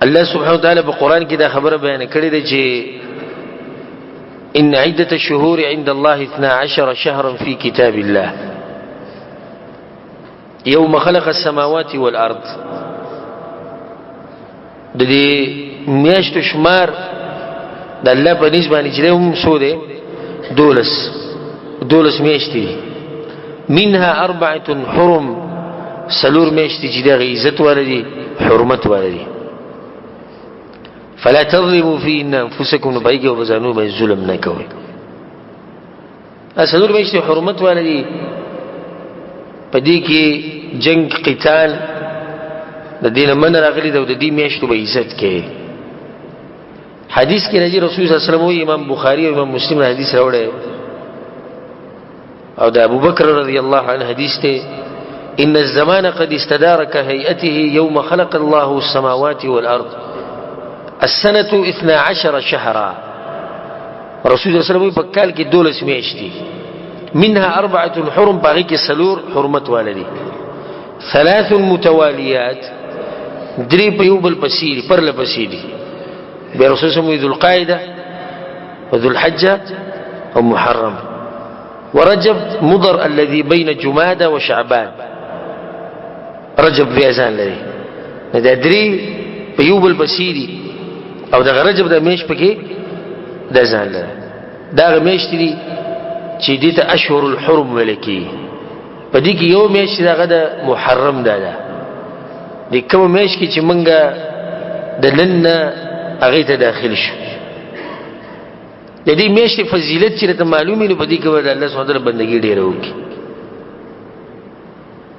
الله سبحانه وتعالى په قران کې دا خبره بیان کړې ده چې ان عدة الشهور عند الله 12 شهرا في كتاب الله يوم خلق السماوات والارض. د دې میاشتو شمار د الله په نسبت باندې چې هم څو ده 12 میاشتې، منها 4 حرم، سلور میاشتې چې د عزت ولري حرمت ولري. فلا تظلموا فيهن انفسكم، نبایګه او بزانو به ظلم نه کوي. سلور میاشتې حرمت ولري، په دې کې جنگ قتال د دین من راغلی د دې میاشتو به عزت کوي. حدیث کې راځي رسول صلی الله علیه وسلم، امام بخاری او امام مسلم حدیث راوړی او د ابو بکر رضی الله عنه حدیث ته ان الزمان قد استدار كهيئته يوم خلق الله السماوات والارض السنه 12 شهرا. رسول الله صلی الله علیه وسلم په کال کې 12 میاشتې، منها 4 حرم، باقي کې سلور حرمت والدي، 3 متواليات، 3 په یو بل پسې پر لپسې دي. به رسول الله صلی الله علیه وسلم ذو القعده وذو الحجه ومحرم ورجب مضر الذي بين جمادى وشعبان. رجب في اذان لري دا 3 په یو بل پسې دي او دا رجب د میش پکې د ځان لري. دا میش دي چې دې ته اشهر الحرم ولکې، په دې کې یو میش دغه د محرم ده. د کوم میش کې چې مونږه د نن هغه ته داخل شو، د دې میش فضیلت چې ته معلومې نه، په دې کې ور الله سبحانه وتعالى بندګي ډیره وکړي.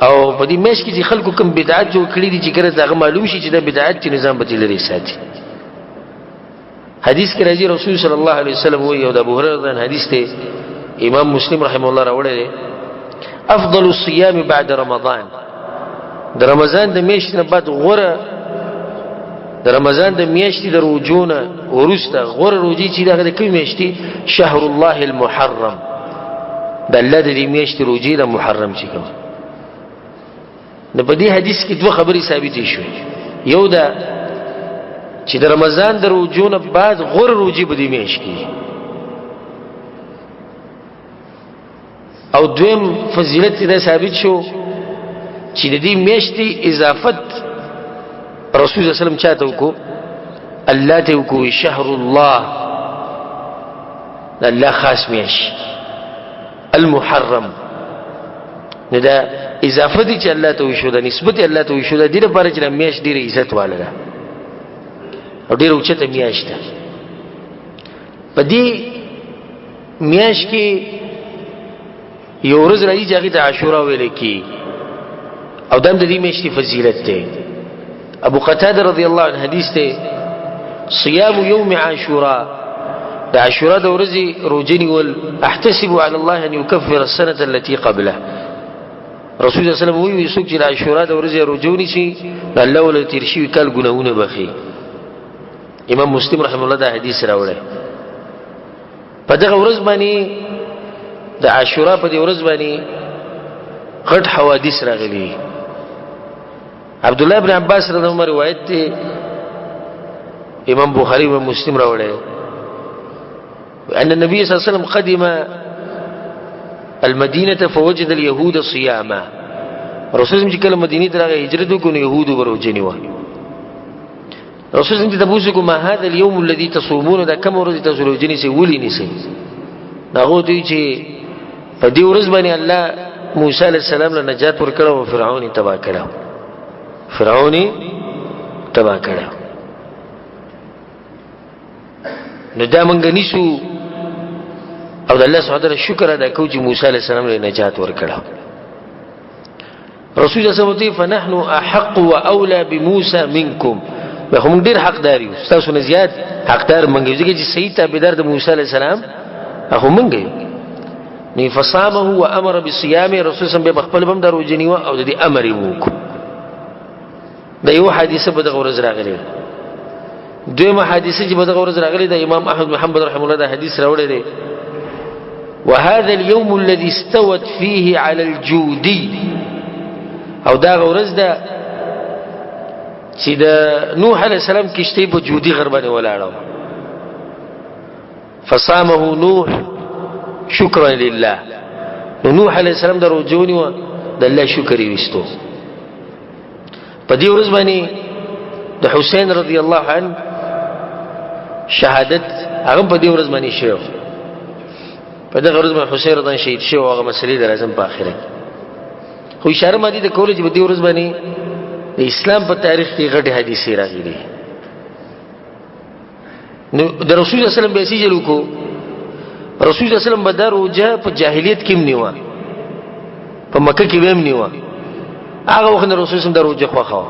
او په دې میش کې چې خلکو کوم بدعات جوړ کړی دي چې کړه دا معلوم شي چې دا بدعات چې نظام به لري ساتي. حدیث کې راځي رسول صلی الله علیه وسلم وایي، او د ابو هريره حدیث ته امام مسلم رحمه الله راوړی، افضل الصيام بعد رمضان، د رمضان د میاشتې نه بعد غوره، د رمضان د میاشتې د روزونه ورسته غوره روزي چې دغه د کوم میاشتې؟ شهر الله المحرم، د الله د دې میاشتې روزي د محرم چې کوم. نو په دې حدیث کې دوه خبرې ثابتې شوې، یو دا چې د رمضان د روزونه بعد غوره روزي په دې میاشت کې، او دویم فضیلت دا ثابت شو چې د دې میاشتې اضافت رسول الله صلی الله علیه وسلم چاته وکړو؟ الله ته وکړو شهر الله، الله خاص میاشت المحرم. نه دا اضافه دي چې الله ته وشو، دا نسبت الله ته وشو، دا دې لپاره چې میاشت ډیره عزت واله ده او ډیره اوچته میاشت ده. په دې میاشت کې یو ورځ راځي چې هغه ته عاشورا ویل کی، او دم د دې میاشتې فضیلت ده. ابو قتاده رضی الله عنه حدیث ته صيام يوم عاشوراء، د عاشورا د ورځې روزنی ول احتسب على الله ان يكفر السنه التي قبله. رسول الله صلی الله علیه وسلم وی څوک چې د عاشورا د ورځې روزونی شي الله ول تیر شي کال ګناونه بخي. امام مسلم رحمه الله دا حدیث راوړی. په دغه ورځ باندې د عاشورا په دې ورځ باندې غټ حوادث راغلي. عبد الله بن عباس رضی الله عنه روایت ته امام بخاری و مسلم راوړی ان النبي صلى الله عليه وسلم قدم المدينه فوجد اليهود صياما. رسول الله چې کله مدینه ته راغی هجرت وکړ، يهودو وروجنی و. رسول الله ته تاسو کوم هذا اليوم الذي تصومون، دا کوم ورځ تاسو وروجنی سي ولي نسي؟ داغه دوی چې په دې ورځ باندې الله موسی عليه السلام له نجات ورکړو او فرعون تبا کړو. فرعون تبا کړو. نو دا مونږ نیسو او د الله سبحانه وتعالى شکر ادا کوو چې موسی عليه السلام له نجات ورکړو. رسول الله صلی الله علیه وسلم فنحن احق واولى بموسى منكم، به موږ ډیر حقدار یو، تاسو نه زیات حقدار مونږ یو، ځکه چې صحیح تابعدار د موسی عليه السلام هغه مونږ یو. نو فصامه وامر بصيامه، رسول الله به خپل بم درو جنیو او د دې امر وکړو. دا یو حادثه په دغه ورځ راغلی. دویمه حادثه چې په دغه ورځ راغلی د امام احمد محمد رحمه الله دا حدیث راوړی دی. وهذا اليوم الذي استوت فيه على الجودي، او دا ورځ ده چې د نوح علیه السلام کشتۍ په جودي غر باندې ولاړه فصامه نوح شکرا لله. نو نوح علیه السلام د روژه ونیوه د الله شکر یې ویستو. په دې ورځ باندې د حسین رضی الله عنه شهادت هغه په دې ورځ باندې شوی. په دغه ورځ باندې حسین رضی الله عنه شهید شوی. هغه مسلې د راځم په آخره کې خو اشاره مادي د کوله چې په دې ورځ باندې د اسلام په تاریخ کې غټه حدیثې راغلي. نو د رسول الله صلی الله علیه وسلم به سجلو کو رسول الله صلی الله علیه وسلم به دا روژه په جاهلیت کې نیوه په مکه کې به نیوه. هغه وخت رسول الله صلی الله علیه وسلم د روژه خوښه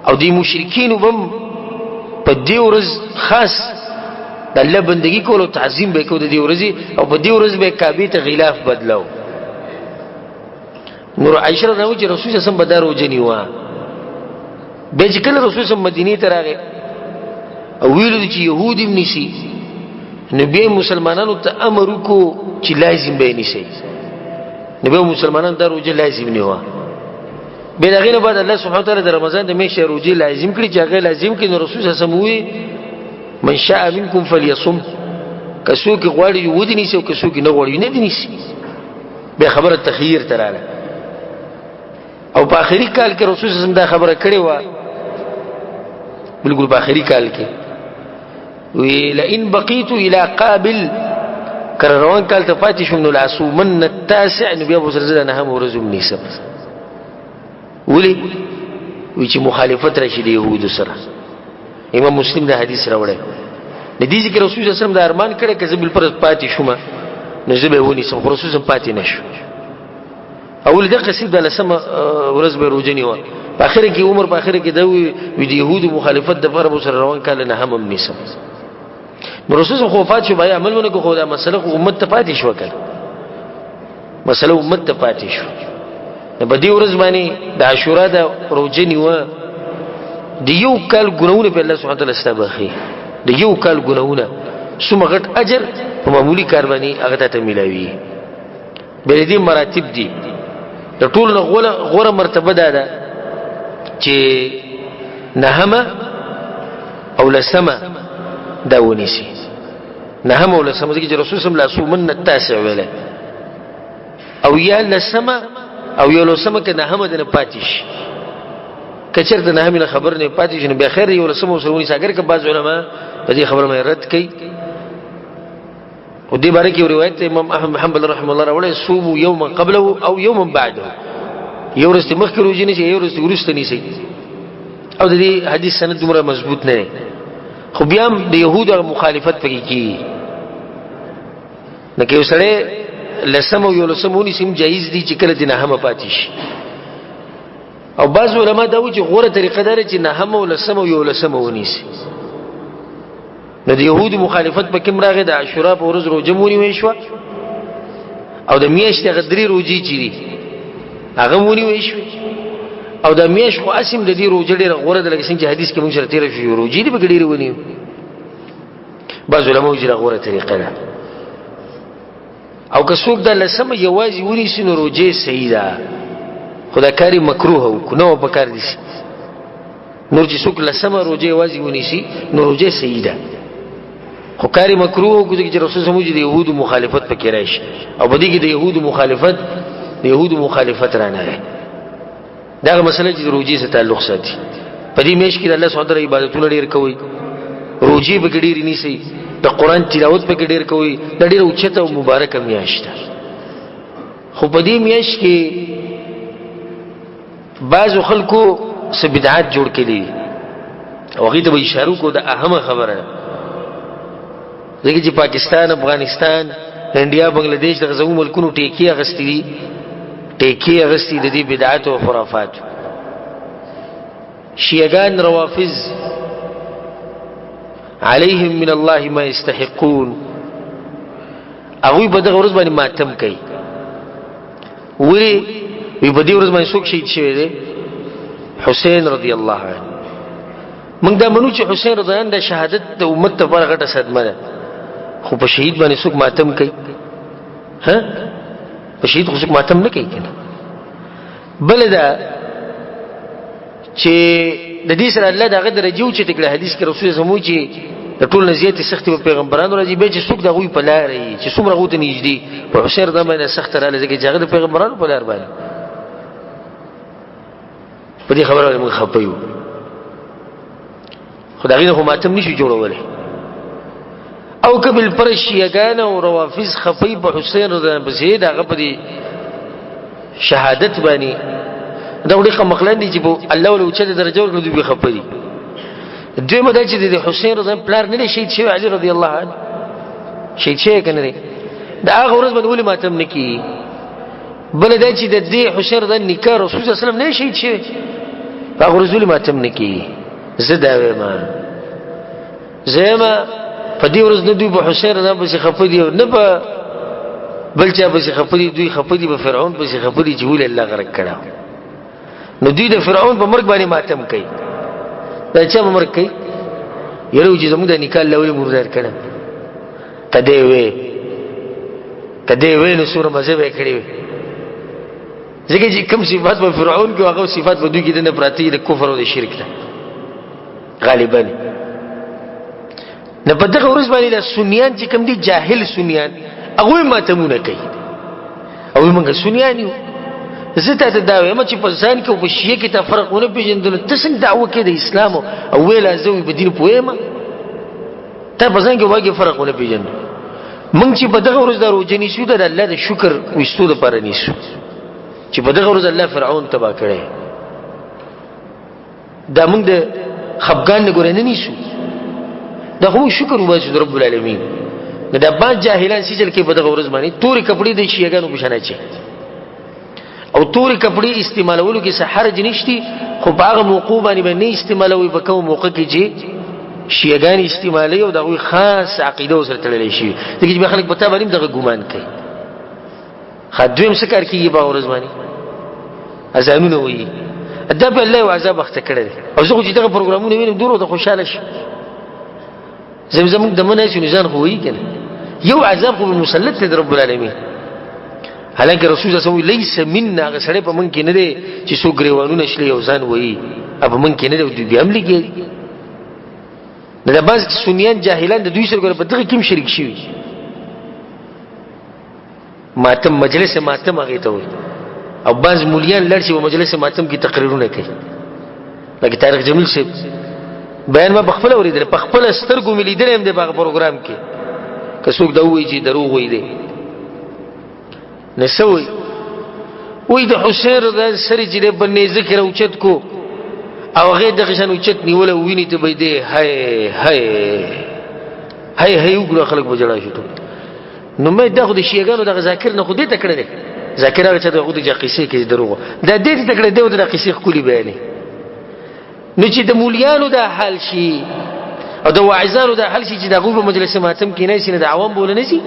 او د مشرکین بم په دې ورځ خاص د الله بندگی کول او تعظیم به کو د دې ورځې او په دې ورځ به کعبه ته غلاف بدلو. نور عائشہ رضی الله عنها چې رسول الله صلی الله علیه وسلم به دا روژه نیوه. به چې کله رسول الله صلی الله علیه وسلم مدینې ته راغی او ویلو چې يهود هم نشي نبی مسلمانانو ته امر وکړو چې لازم به نشي. نبی مسلمانانو دا روژه لازم نیوه. به دغه نه بعد الله سبحانه وتعالى د رمضان د میاشتې روژه لازم کړي چې هغه لازم کړي. نو رسول الله صلی الله علیه وسلم وی من شاء منکم فلیصم کسو کې غواړي ودی نشي او کسو کې نه غواړي نه دي نشي. به خبره تخیر تراله او په اخري کال کې رسول الله صلی الله علیه وسلم دا خبره کړې و. بالکل په اخري کال کې وی لئن بقيت الى قابل کروان کال ته پاتې شوم نو لاسومن التاسع نبي ابو سرزه نه هم ورزم نیسم. ولی وی چې مخالفت راشي د يهودو سره. امام مسلم دا حدیث راوړی. د دې ذکر رسول الله صلی الله علیه وسلم دا ارمان کړی چې بل پر پاتې شوم نو زه به ونی سم. رسول الله پاتې نشو. اول دغه قصید د لسمه ورځ به روزه نیو. په اخر کې عمر په اخر کې دا وی د يهودو مخالفت د پر ابو سره روان کال نه هم نیسم. نو رسول الله خوفات شو بیا عمل ونه کو خو دا مسله امت ته پاتې شو کړه. مسله امت ته پاتې شو. په دې ورځ باندې د عاشورا د روزه نیوه د یو کال ګناونه په الله سبحانه وتعالى استبخي. د یو کال ګناونه څومره غټ اجر په معمولی کار باندې هغه ته ملاوي. بل دې مراتب دي. د ټول غوره مرتبه ده چې نهمه او لسمه دا ونیسي. نهمه او لسمه چې رسول الله صلی الله علیه وسلم التاسع ویله او یا لسمه او یو لسمه کې نهمه د پاتیش کچر د نهمه خبر نه پاتیش نه به خیر یو لسمه وسرونی ساګر کې بعض علما په دې خبره مې رد کړي. او دې باره کې روایت امام احمد حنبل رحمه الله راوړی صوم یوما قبله او یوما بعده. یو ورځ مخکې روزي نه شي یو ورځ وروسته نه شي. او د دې حدیث سند دومره مضبوط نه دی. خو بیا د يهودو مخالفت پکې کی نه کې وسره لسم او یو لسمونی سم جایز دي چې کله دینه هم پاتې شي. او بعض علما دا وایي چې غوره طریقه ده چې نه هم او لسم او یو لسم ونیسي. نو د يهودو مخالفت پکې مراغه د عاشورا په ورځ روزه مونی وې شو او د میاشتې غدري روزي چيري هغه مونی وې شو او د میاشت خو اسیم د دې روزه ډیره غوره ده لکه څنګه چې حدیث کې مونږ سره تیر شو روزي دې بګډيري ونی. بعض علما وایي چې غوره طریقه ده او که څوک د لسمه یوازې ونیسي نو روزه صحیح ده. خدا کاری مکروه او کنه په کار دي. نور چې څوک لسمه روزه یوازې ونیسي نو روزه صحیح ده. خو کاری مکروه او چې رسول الله د يهودو مخالفت پکې راشي او بدی کې د يهودو مخالفت رانه ده. دا مسله چې روزي سره تعلق ساتي. په دې میش کې الله سبحانه وتعالى عبادتونه ډیر کوي. روزي به ډیر نیسي. د قران تلاوت په کې ډیر کوي. د ډیر اوچته او مبارکه میاشت. خو په دې میاشت کې بعض خلکو څه بدعات جوړ کړي او هغه ته به اشاره کو د اهمه خبره ده. ځکه چې پاکستان، افغانستان، انډیا، بنگلاديش دغه زمو ملکونو ټیکی اغستې د دې بدعات او خرافات. شیعاګان روافض عليهم من الله ما يستحقون هغه په دغه ورځ باندې ماتم کوي. وی په دې ورځ باندې څوک شهید شوی دی؟ حسین رضی الله عنه. موږ دا منو چې حسین رضی الله عنه د شهادت د امت لپاره غټه صدمه ده. خو په شهید باندې څوک ماتم کوي؟ ها؟ په شهید خو څوک ماتم نه کوي کنه. بل دا چې د دې سره الله دغه درجه چې تکړه حدیث کې رسول زمو چې د ټول نزیات سختي په پیغمبرانو راځي به چې څوک دغه په لار یې چې څومره غوته نږدې په حشر د باندې سخت را لږه چې هغه د پیغمبرانو په لار باندې په دې خبره موږ خپيو خدای نه ماتم نشي جوړولای او کبل پرشیګان او روافض خفي په حسین رضی الله عنه بزید هغه په دې شهادت باندې دا وړي خمقلان دي چې الله ولو چې درجه ورکړي دوی خپري دوی مده چې د حسین رضی الله پلار نه شهید شوی علي رضی الله عنه شهید شوی کنه دا هغه ورځ باندې ولې ماتم نکي بل دا چې د دې حسین رضی الله نکاح رسول الله صلی الله علیه وسلم نه شهید شوی هغه ورځ ولې ماتم نکي زدا ما زما په دې ورځ نه دوی په حسین رضی الله بس خپري نه په بل چا بس خپري دوی خپري په فرعون بس خپري چې ولې الله غرق کړه نو دوی د فرعون په مرګ باندې ماتم کوي دا چې په مرګ کوي یره چې زموږ د نکاح لوري مردار کړه کده وې نو سور مزه وکړي ځکه چې کوم صفات په فرعون کې هغه صفات په دوی کې د پراتی د کفر او د شرک ده غالبا نه په دغه ورځ باندې د سنیان چې کوم دي جاهل سنیان هغه ماتمونه کوي او موږ سنیان یو زه ته دا وایم چې په ځان کې او په شیعه کې تفرقونه پیژندل ته څنګه دعوه کې د اسلام او ویل ازوي په دین پوهه ته په ځان کې واګي فرقونه پیژنې موږ چې په دغه ورځ درو جنې شو د الله د شکر وستو لپاره نیسو چې په دغه ورځ الله فرعون تبا کړي دا موږ د خفګان نه ګورې نه نیسو دا خو شکر وباسو د رب العالمین دا باندې جاهلان سجل کې په دغه ورځ باندې توري کپڑے د شیعاګانو په شان اچي او توري کپڑے استعمالولو کې څه حرج نشتی خو باغ موقوف باندې نه استعمالوي په کوم موقع کې چې شیعاګان استعمالي او دغه خاص عقیده سره تړلې شي دغه چې خلک په تا باندې دغه ګمان کوي خدویم څه کار کوي په ورځ باندې اذانونه وي ادب الله او عذاب وخت کړي او زه چې دغه پروګرامونه وینم دوره د خوشاله شي زمزم د منه چې نزان خو وي کنه یو عذاب خو مسلط دی رب العالمین حالانکه رسول الله صلی الله علیه وسلم لیس منا غسړې په من کې نه دی چې څو غریوانونه شلي او ځان وایي اب من کې نه دی د عملی کې دا بعض سنیان جاهلان د دوی سره په دغه کې شریک شي ماتم مجلس ماتم هغه ته وي او بعض مولیان لړ شي په مجلس ماتم کې تقریرونه کوي لکه طارق جمیل صاحب بیان ما بخپل اوریدل په خپل سترګو مې لیدل هم د باغ پروګرام کې که څوک دا وایي چې دروغ وایي دی نسوي وې د حسین رضی الله سره چې باندې ذکر او چت کو او هغه د غشن او چت نیول ویني ته به دی هاي وګړه خلک بجړا شو نو مې دغه د شیګانو دغه ذکر نه خو دې تکړه دي ذکر هغه چې دغه د قصې کې دروغ دا دې تکړه دی د قصې خولي بیانې نو چې د مولیانو د حال شي او د واعظانو د حال شي چې دغه په مجلس ماتم کې نه شي د عوام بوله نه شي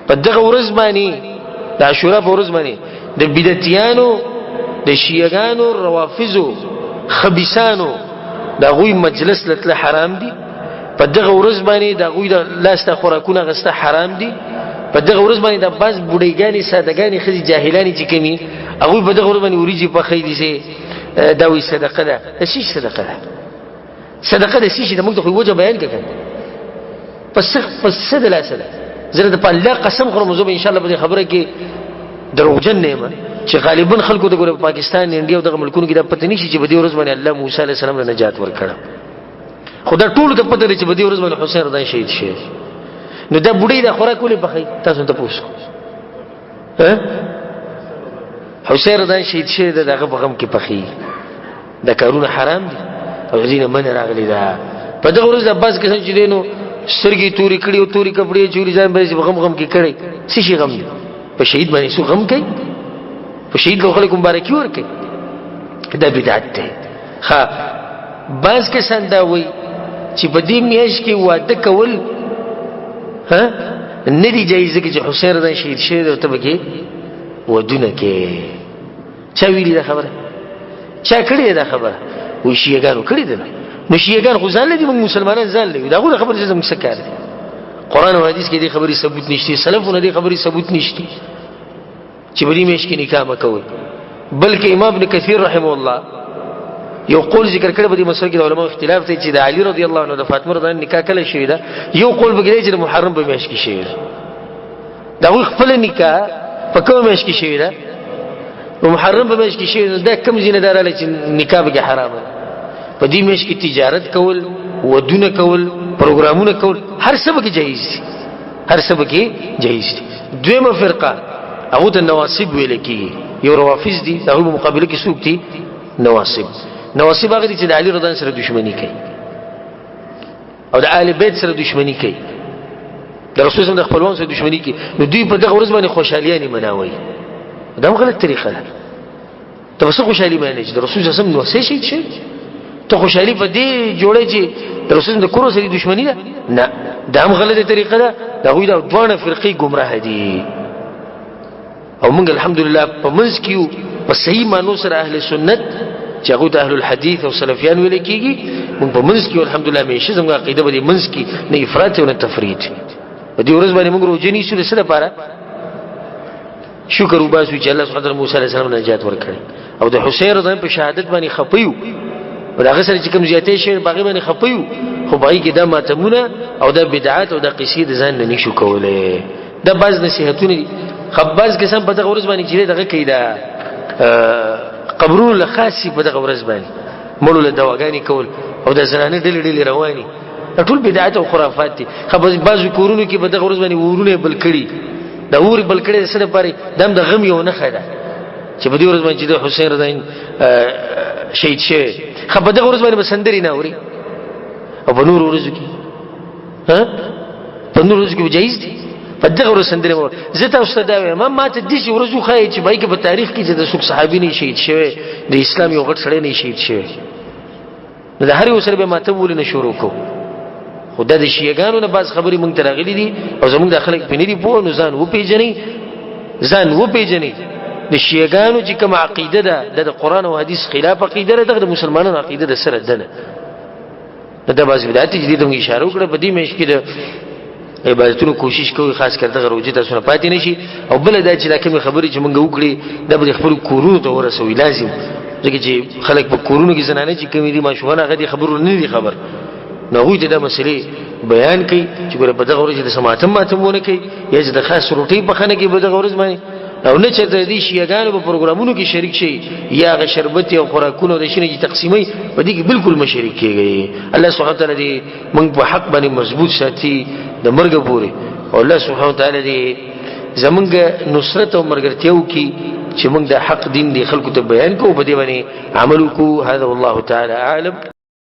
په دغه ورځ باندې د عاشورا په ورځ باندې د بدعتیانو د شیعاګانو روافضو خبيثانو د غوی مجلس لته حرام دي په دغه ورځ باندې د غوی د لاسته خوراکونه غسته حرام دي په دغه ورځ باندې د باز بوډېګانی سادهګانی خزي جاهلانی چې کمی هغه په دغه ورځ باندې وريجي په خېدي سي دا وی صدقه ده شي صدقه ده صدقه ده شي د موږ خو وجه بیان کړه پس صد لا صد زره د الله قسم خورم زه ان شاء الله به خبره کې دروغجن نه ما چې غالبا خلکو د پاکستان انډیا او د ملکونو کې د پته نشي چې په دې ورځ باندې الله موسی عليه السلام له نجات ورکړه خدا ټول د پته لري چې په دې ورځ باندې حسین رضی شهید شي نو دا بډې د خوراک ولې بخي تاسو ته پوښتنه حسین رضی شهید شي دغه په غم کې پخي د کارونه حرام دي او ځینې من راغلي دا په دغه ورځ د باز کې چې دینو سرګي توري کړي او توري کپڑے چوری ځان به غم کې کړي څه شي غم دي په شهید باندې سو غم کوي په شهید له خلکو مبارکي ورکړي دا بدعت ده ها باز کې سندا وای چې په دې میاش کې واده کول ها نه دی جایز کې چې حسین رضی شهید شه او ته به ودونه کې چا ویلي دا خبره چا کړی دا خبره وی شیعاګانو کړی ده نو شیعاګان خو ځان لدی موږ مسلمانان ځان لدی دا خو خبره زموږ څه کار قرآن او حدیث کې دې خبرې ثبوت نشته سلفونه دې خبرې ثبوت نشته چې بری مېش کې نکاح مکوي بلکې امام ابن کثیر رحمه الله یو قول ذکر کړی په دې مسله کې د علماء اختلاف دی چې د علي رضی الله عنه د فاطمه رضی الله عنها نکاح کله شوی ده. یو قول بګی چې د محرم په میاشت کې شوی ده. دا وی خپل نکاح په کومه میاشت کې شوی ده؟ په محرم په میاشت کې شوی ده. دا کوم ځینې دراله چې نکاح به حرام ده. په دې میاشت کې تجارت کول، ودونه کول، پروګرامونه کول، هر څه به جایز دي. هر څه به جایز دي. دویمه فرقه هغه د نواصب ویل کیږي. یو روافض دي، هغه په مقابله کې څوک دي؟ نواصب. نواصب هغه دي چې د علي رضی الله عنه سره دښمنی کوي او د آل بیت سره دښمنی کوي، د رسول الله د خپلوان سره دښمنی کوي. نو دوی په دغه ورځ باندې خوشالیانې مناوي. دا غلط طریقه ده. ته څه خوشالي باندې چې د رسول الله نو څه شي شي ته خوشالي په دې جوړه چې د رسول الله د کورو سره دښمنی ده؟ نه، دا هم غلطه طریقه ده. دا وی دا دوه فرقې گمراه دي. او موږ الحمدلله په منځ کې په صحیح معنی سره اهل سنت چې هغه د اهل الحديث او سلفيان ویل کېږي، موږ په منځ کې الحمدلله همیشه زموږ عقیده به منځ کې نه افراط او نه تفرید. په دې ورځ باندې موږ روزه نیسو سره لپاره شکر وباسو چې الله سبحانه موسی عليه السلام نجات ورکړي او د حسین رضی الله په شهادت باندې خپيو. په هغه سره چې کوم زیاتې شي باغی باندې خپيو، خو باغی کې د ماتمونه او د بدعات او د قصید ځان نه نشو کولای. د باز نصيحتونه دي. خباز قسم په دغه ورځ باندې چې دغه کې دا قبرونو له خاصي په دغه ورځ باندې مړو له دواګانی کول او د زنانه ډلې ډلې رواني، ټول بدعت او خرافات دي. خباز بعضو کورونو کې په دغه ورځ باندې ورونه بل کړي. دا ور بل کړي سره پاره دم د غم یو نه خړه چې په دې ورځ باندې د حسین رضی الله شهید شه. خو په دغه ورځ باندې بسندري نه اوري او په نور ورځو کې په نور ورځو کې جایز دي. په دغه ورځ سندري مو زه تاسو ته دا وایم، ما ته دې ورځو خای چې بای کې په تاریخ کې چې د څوک صحابي نه شهید شوی، د اسلام یو غټ سړی نه شهید شوی، نو د هر یو سره به ماته ولې نه شروع کو. خدای د شیعاګانو نه باز خبرې مونږ ته راغلي دي او زمونږ د خلک په نری په نو ځان و پیژني. د شیعاګانو چې کوم عقیده ده د قرآن او حدیث خلاف عقیده ده، د مسلمانانو عقیده ده سره ده نه. دا باز بدعت جديد موږ اشاره وکړه. په دې مېش کې د عبادتونو کوشش کوي، خاص کر دغه روزه تاسو نه پاتې نشي. او بل دا چې دا کوم خبرې چې موږ وکړي دا به خپل کورونو ته ورسوي لازم، ځکه چې خلک په کورونو کې زنانه چې کومې دي ماشومان هغه دي خبرونه نه دي خبر، نو هغوی ته دا مسلې بیان کوي چې ګوره په دغه ورځ د ماتم ونه کوي یا چې د خاص روټۍ پخنه کوي په دغه ورځ باندې، او نه چې د دې شیعاګانو په پروګرامونو کې شریک شي یا هغه شربت او خوراکونه د شینې تقسیمي په دې کې بالکل مشرک کېږي. الله سبحانه وتعالی دې موږ په حق باندې مضبوط ساتي د مرګ پورې، او الله سبحانه وتعالی دې زمونږ نصرت او مرګرتیا وکړي چې موږ د حق دین دی خلکو ته بیان کوو، په دې باندې عمل وکړو. هذا والله تعالی اعلم.